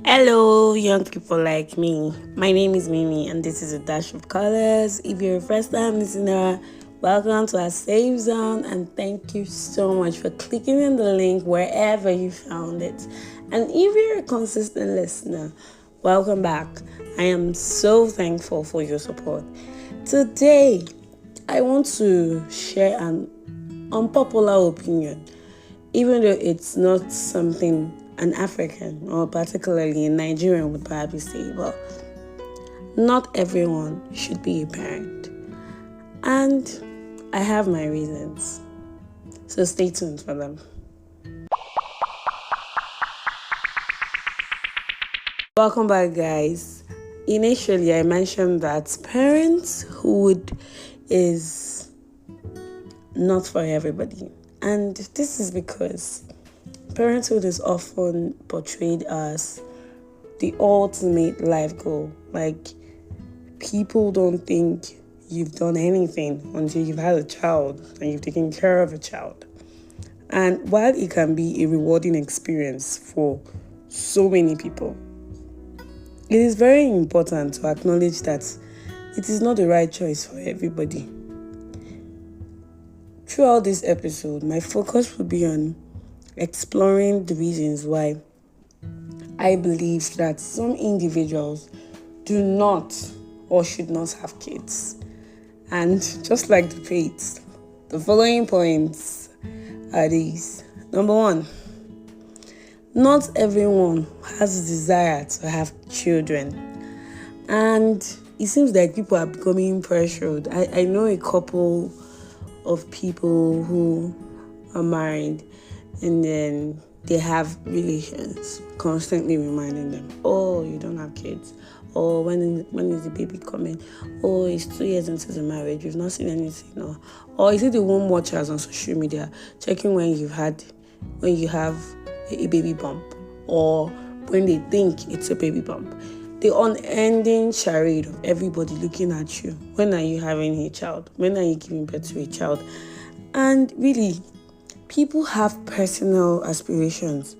Hello, young people like me. My name is Mimi, and this is a dash of colors. If you're a first time listener, welcome to our safe zone, and thank you so much for clicking in the link wherever you found it. And if you're a consistent listener, welcome back. I am so thankful for your support. Today, I want to share an unpopular opinion, even though it's not something an African or particularly a Nigerian would probably say. Well, not everyone should be a parent. And I have my reasons. So stay tuned for them. Welcome back, guys. Initially, I mentioned that parenthood is not for everybody. And this is because parenthood is often portrayed as the ultimate life goal. Like, people don't think you've done anything until you've had a child and you've taken care of a child. And while it can be a rewarding experience for so many people, it is very important to acknowledge that it is not the right choice for everybody. Throughout this episode, my focus will be on exploring the reasons why I believe that some individuals do not or should not have kids. And just like the fates, the following points are these. Number one, not everyone has a desire to have children. And it seems like people are becoming pressured. I know a couple of people who are married and then they have relations constantly reminding them, oh, you don't have kids. Oh, when is the baby coming? Oh, it's 2 years into the marriage. You've not seen anything. Or is it the womb watchers on social media checking when you have a baby bump or when they think it's a baby bump? The unending charade of everybody looking at you. When are you having a child? When are you giving birth to a child? And really, people have personal aspirations.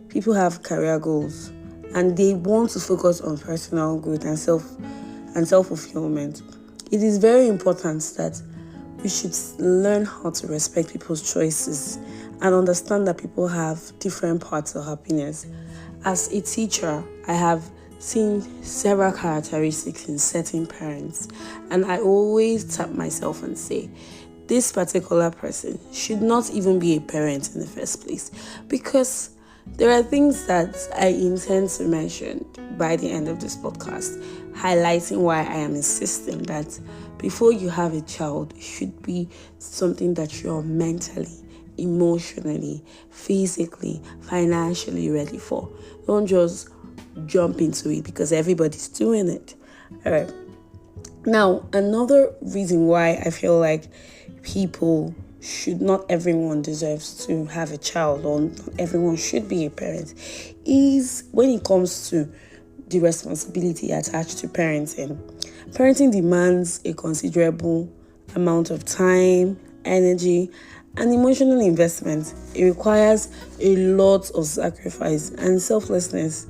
People have career goals. And they want to focus on personal growth and self-fulfillment. It is very important that we should learn how to respect people's choices and understand that people have different paths of happiness. As a teacher, I have seen several characteristics in certain parents, and I always tap myself and say, this particular person should not even be a parent in the first place, because there are things that I intend to mention by the end of this podcast, highlighting why I am insisting that before you have a child, it should be something that you're mentally, emotionally, physically, financially ready for. Don't just jump into it because everybody's doing it. All right. Now, another reason why I feel like not everyone deserves to have a child or not everyone should be a parent is when it comes to the responsibility attached to parenting. Parenting demands a considerable amount of time, energy, and emotional investment. It requires a lot of sacrifice and selflessness.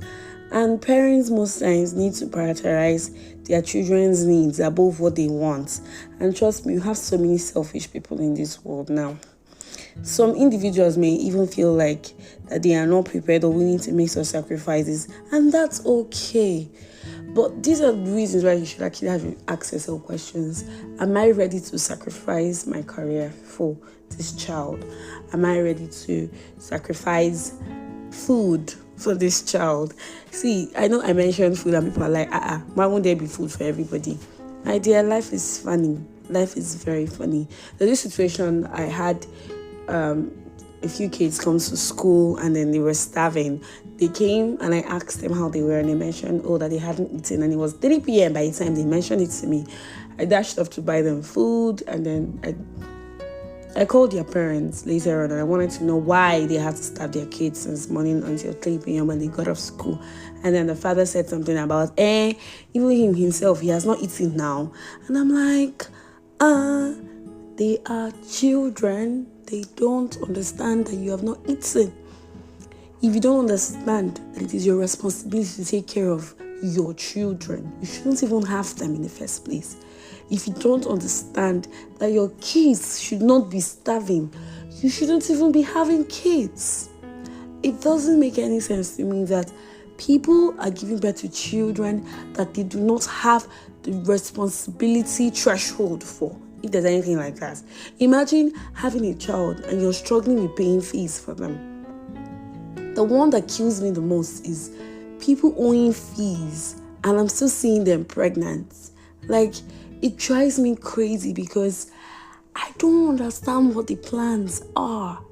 And parents most times need to prioritize their children's needs above what they want. And trust me, you have so many selfish people in this world now. Some individuals may even feel like that they are not prepared or willing to make some sacrifices, and that's okay. But these are the reasons why you should actually ask yourself questions. Am I ready to sacrifice my career for this child? Am I ready to sacrifice food for this child? See, I know I mentioned food and people are like, why won't there be food for everybody? My dear, life is funny. Life is very funny. There's this situation I had, a few kids come to school and then they were starving. They came and I asked them how they were and they mentioned, that they hadn't eaten, and it was 3 p.m. by the time they mentioned it to me. I dashed off to buy them food, and then I called their parents later on and I wanted to know why they had to starve their kids since morning until 3 p.m. when they got off school. And then the father said something about, even him himself, he has not eaten now. And I'm like, they are children. They don't understand that you have not eaten. If you don't understand that it is your responsibility to take care of your children, you shouldn't even have them in the first place. If you don't understand that your kids should not be starving, you shouldn't even be having kids. It doesn't make any sense to me that people are giving birth to children that they do not have the responsibility threshold for, if there's anything like that. Imagine having a child and you're struggling with paying fees for them. The one that kills me the most is people owing fees and I'm still seeing them pregnant. Like, it drives me crazy because I don't understand what the plans are,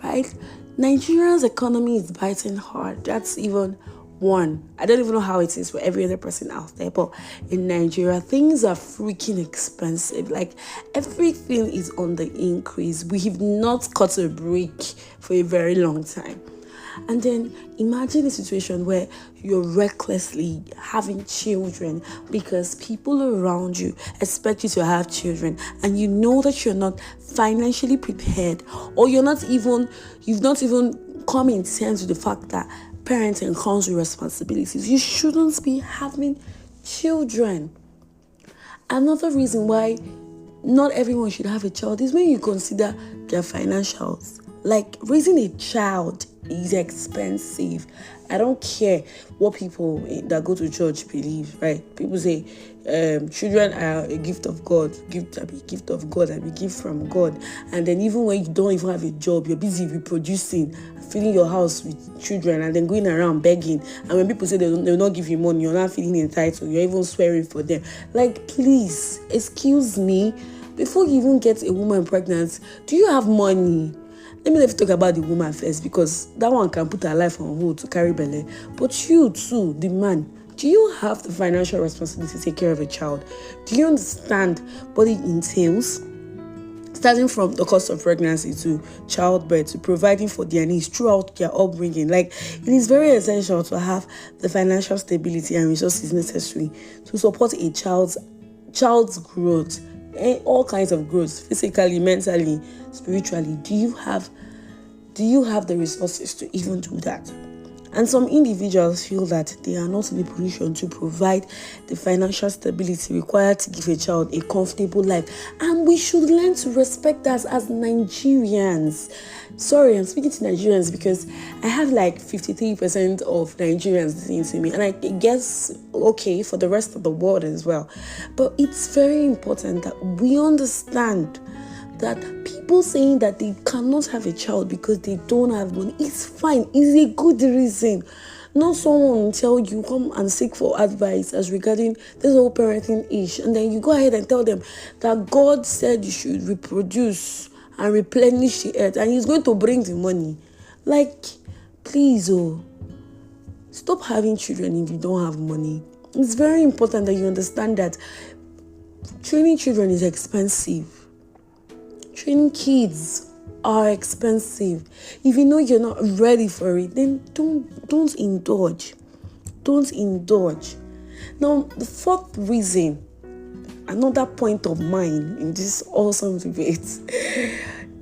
right? Nigeria's economy is biting hard. That's even one. I don't even know how it is for every other person out there, but in Nigeria, things are freaking expensive. Like, everything is on the increase. We have not cut a break for a very long time. And then imagine a situation where you're recklessly having children because people around you expect you to have children and you know that you're not financially prepared, or you've not even come in terms with the fact that parenting comes with responsibilities. You shouldn't be having children. Another reason why not everyone should have a child is when you consider their financials. Like, raising a child is expensive. I don't care what people that go to church believe, right? People say children are a gift of God, gift of God, and a gift from God. And then even when you don't even have a job, you're busy reproducing, filling your house with children, and then going around begging. And when people say they'll not give you money, you're not feeling entitled. You're even swearing for them. Like, please, excuse me. Before you even get a woman pregnant, do you have money? Let me talk about the woman first, because that one can put her life on hold to carry belly. But you too, the man, do you have the financial responsibility to take care of a child? Do you understand what it entails? Starting from the cost of pregnancy to childbirth to providing for their needs throughout their upbringing. Like, it is very essential to have the financial stability and resources necessary to support a child's growth. All kinds of growth, physically, mentally, spiritually. Do you have the resources to even do that? And some individuals feel that they are not in a position to provide the financial stability required to give a child a comfortable life. And we should learn to respect that as Nigerians. Sorry, I'm speaking to Nigerians because I have like 53% of Nigerians listening to me. And I guess, okay, for the rest of the world as well. But it's very important that we understand that people saying that they cannot have a child because they don't have money, it's fine. It's a good reason. Not someone will tell you, come and seek for advice as regarding this whole parenting issue, and then you go ahead and tell them that God said you should reproduce and replenish the earth, and He's going to bring the money. Like, please, stop having children if you don't have money. It's very important that you understand that training children is expensive. Training kids are expensive. If you know you're not ready for it, then don't indulge. Don't indulge. Now, the fourth reason, another point of mine in this awesome debate,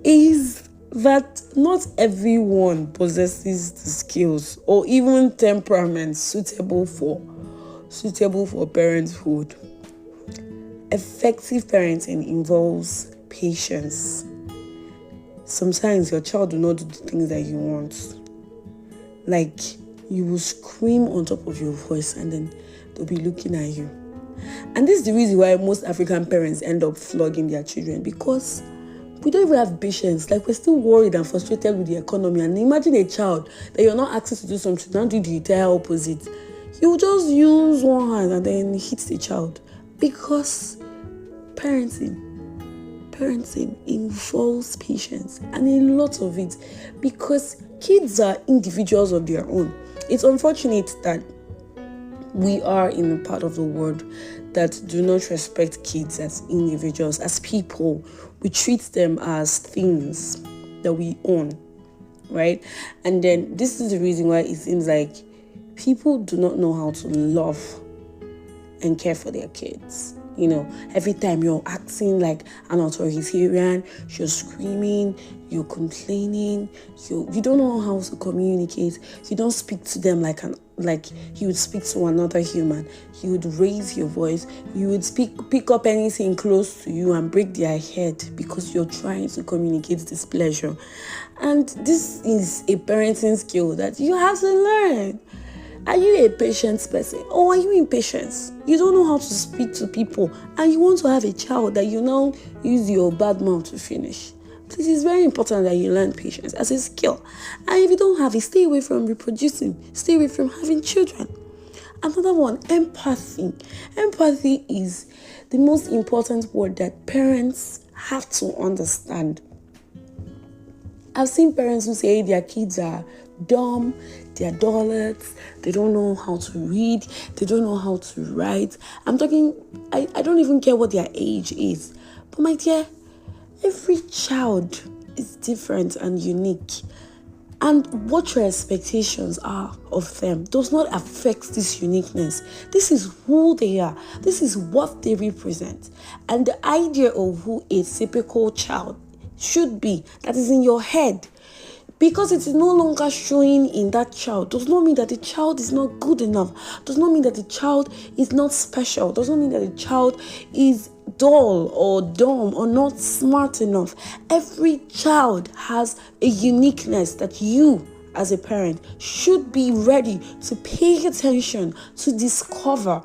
is that not everyone possesses the skills or even temperament suitable for parenthood. Effective parenting involves patience. Sometimes your child will not do the things that you want. Like, you will scream on top of your voice and then they'll be looking at you. And this is the reason why most African parents end up flogging their children, because we don't even have patience. Like, we're still worried and frustrated with the economy. And imagine a child that you're not asking to do something, not do the entire opposite. You just use one hand and then hit the child. Because parenting involves patience, and a lot of it, because kids are individuals of their own. It's unfortunate that we are in a part of the world that do not respect kids as individuals, as people. We treat them as things that we own, right? And then this is the reason why it seems like people do not know how to love and care for their kids. Every time you're acting like an authoritarian, you're screaming, you're complaining, you don't know how to communicate. You don't speak to them like you would speak to another human. You would raise your voice. You would pick up anything close to you and break their head because you're trying to communicate displeasure. And this is a parenting skill that you have to learn. Are you a patient person or are you impatient? You don't know how to speak to people and you want to have a child that you now use your bad mouth to finish. It is very important that you learn patience as a skill. And if you don't have it, stay away from reproducing. Stay away from having children. Another one, empathy. Empathy is the most important word that parents have to understand. I've seen parents who say their kids are dumb, they're dullards, they don't know how to read, they don't know how to write. I don't even care what their age is. But my dear, every child is different and unique. And what your expectations are of them does not affect this uniqueness. This is who they are. This is what they represent. And the idea of who a typical child should be, that is in your head, because it is no longer showing in that child, does not mean that the child is not good enough, does not mean that the child is not special, does not mean that the child is dull or dumb or not smart enough. Every child has a uniqueness that you as a parent should be ready to pay attention to discover.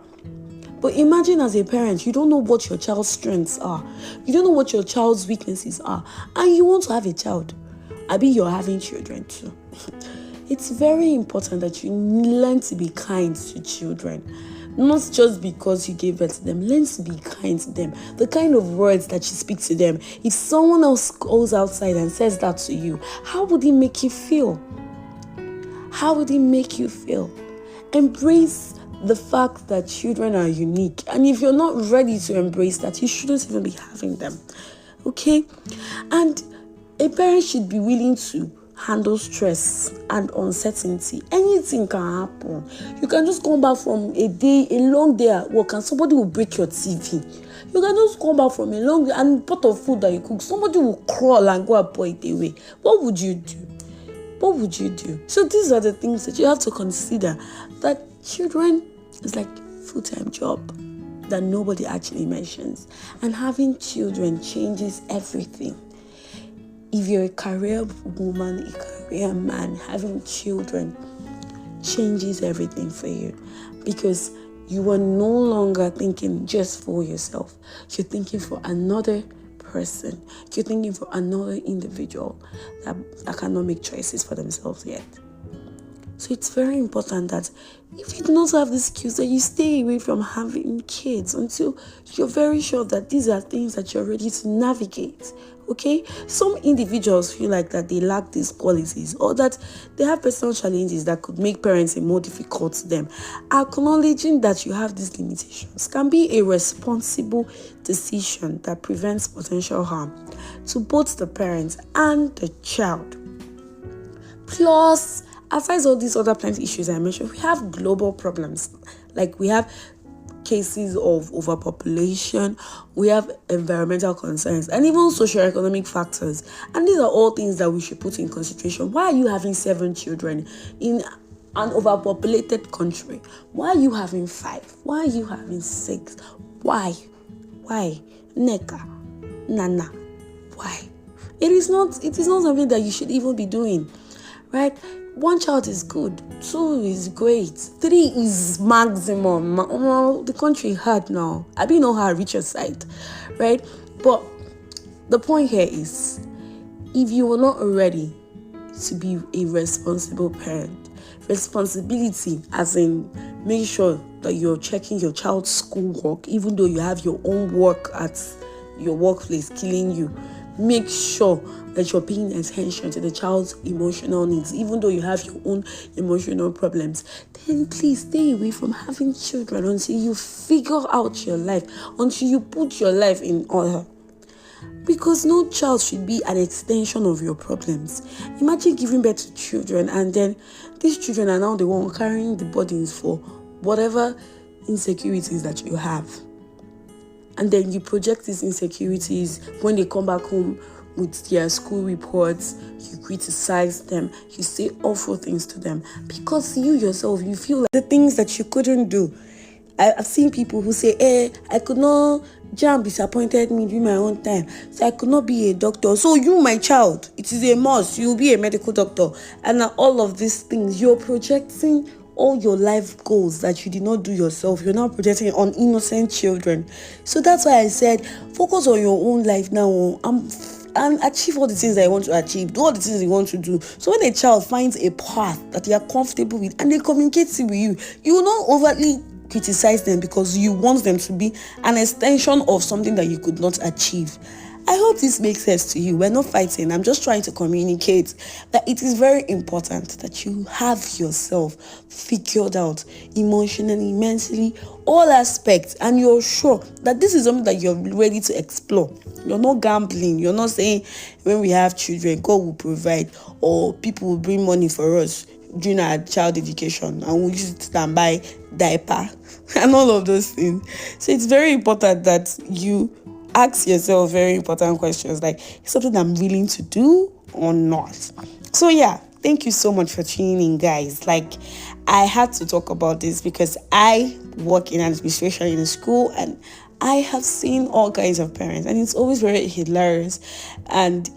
But imagine as a parent, you don't know what your child's strengths are. You don't know what your child's weaknesses are. And you want to have a child. You're having children too. It's very important that you learn to be kind to children. Not just because you gave birth to them. Learn to be kind to them. The kind of words that you speak to them. If someone else goes outside and says that to you, how would it make you feel? How would it make you feel? Embrace the fact that children are unique. And if you're not ready to embrace that, you shouldn't even be having them. Okay? And a parent should be willing to handle stress and uncertainty. Anything can happen. You can just come back from a long day at work and somebody will break your TV. You can just come back from a long day and pot of food that you cook, somebody will crawl and go and pour it away. What would you do? What would you do? So these are the things that you have to consider, that children is like a full-time job that nobody actually mentions. And having children changes everything. If you're a career woman, a career man, having children changes everything for you, because you are no longer thinking just for yourself. You're thinking for another person. You're thinking for another individual that cannot make choices for themselves yet. So it's very important that if you do not have the skills, that you stay away from having kids until you're very sure that these are things that you're ready to navigate. Okay? Some individuals feel like that they lack these qualities, or that they have personal challenges that could make parenting more difficult to them. Acknowledging that you have these limitations can be a responsible decision that prevents potential harm to both the parents and the child. Plus, aside all these other plenty issues I mentioned, we have global problems. Like we have cases of overpopulation, we have environmental concerns, and even socioeconomic factors. And these are all things that we should put in consideration. Why are you having 7 children in an overpopulated country? Why are you having 5? Why are you having 6? Why? Neka, Nana, why? It is not something that you should even be doing, right? 1 child is good, 2 is great, 3 is maximum. The country hard now. I don't know how to reach your side, right? But the point here is, if you are not ready to be a responsible parent, responsibility as in make sure that you're checking your child's schoolwork, even though you have your own work at your workplace killing you. Make sure that you're paying attention to the child's emotional needs, even though you have your own emotional problems. Then please stay away from having children until you figure out your life, until you put your life in order. Because no child should be an extension of your problems. Imagine giving birth to children and then these children are now the one carrying the burdens for whatever insecurities that you have. And then you project these insecurities when they come back home with their school reports. You criticize them, you say awful things to them because you yourself, you feel like the things that you couldn't do. I've seen people who say, I could not, Jam disappointed me during my own time, so I could not be a doctor. So you, my child, it is a must, you'll be a medical doctor. And now all of these things, you're projecting all your life goals that you did not do yourself. You're now projecting on innocent children. So that's why I said, focus on your own life now. And achieve all the things that you want to achieve. Do all the things you want to do. So when a child finds a path that they are comfortable with and they communicate it with you, you will not overtly criticize them because you want them to be an extension of something that you could not achieve. I hope this makes sense to you. We're not fighting. I'm just trying to communicate that it is very important that you have yourself figured out emotionally, mentally, all aspects, and you're sure that this is something that you're ready to explore. You're not gambling. You're not saying when we have children, God will provide, or people will bring money for us during our child education and we'll use it to buy diaper and all of those things. So it's very important that you ask yourself very important questions like, is something I'm willing to do or not? So yeah, thank you so much for tuning in, guys. Like, I had to talk about this because I work in administration in a school and I have seen all kinds of parents and it's always very hilarious. And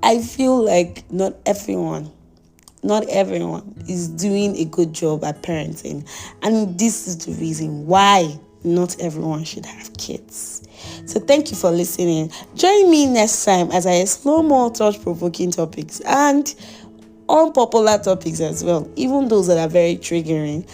I feel like not everyone is doing a good job at parenting. And this is the reason why not everyone should have kids. So thank you for listening. Join me next time as I explore more thought-provoking topics and unpopular topics as well, even those that are very triggering.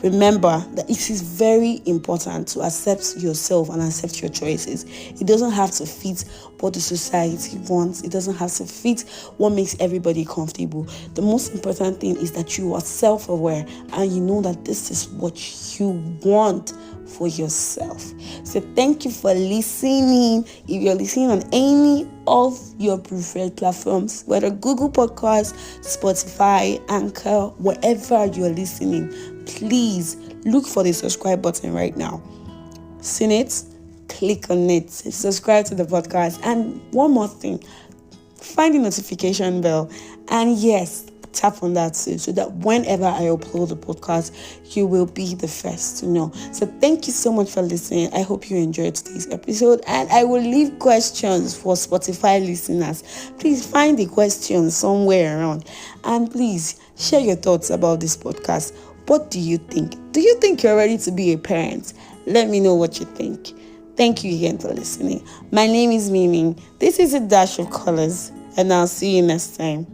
Remember that it is very important to accept yourself and accept your choices. It doesn't have to fit what the society wants. It doesn't have to fit what makes everybody comfortable. The most important thing is that you are self-aware and you know that this is what you want for yourself. So thank you for listening. If you're listening on any of your preferred platforms, whether Google Podcasts, Spotify, Anchor, wherever you're listening, please look for the subscribe button right now. Seen it? Click on it. Subscribe to the podcast. And one more thing, find the notification bell. And yes, tap on that too, so that whenever I upload the podcast, you will be the first to know. So thank you so much for listening. I hope you enjoyed today's episode, and I will leave questions for Spotify listeners. Please find the questions somewhere around, and please share your thoughts about this podcast. What do you think? Do you think you're ready to be a parent? Let me know what you think. Thank you again for listening. My name is Mimi. This is A Dash of Colors, and I'll see you next time.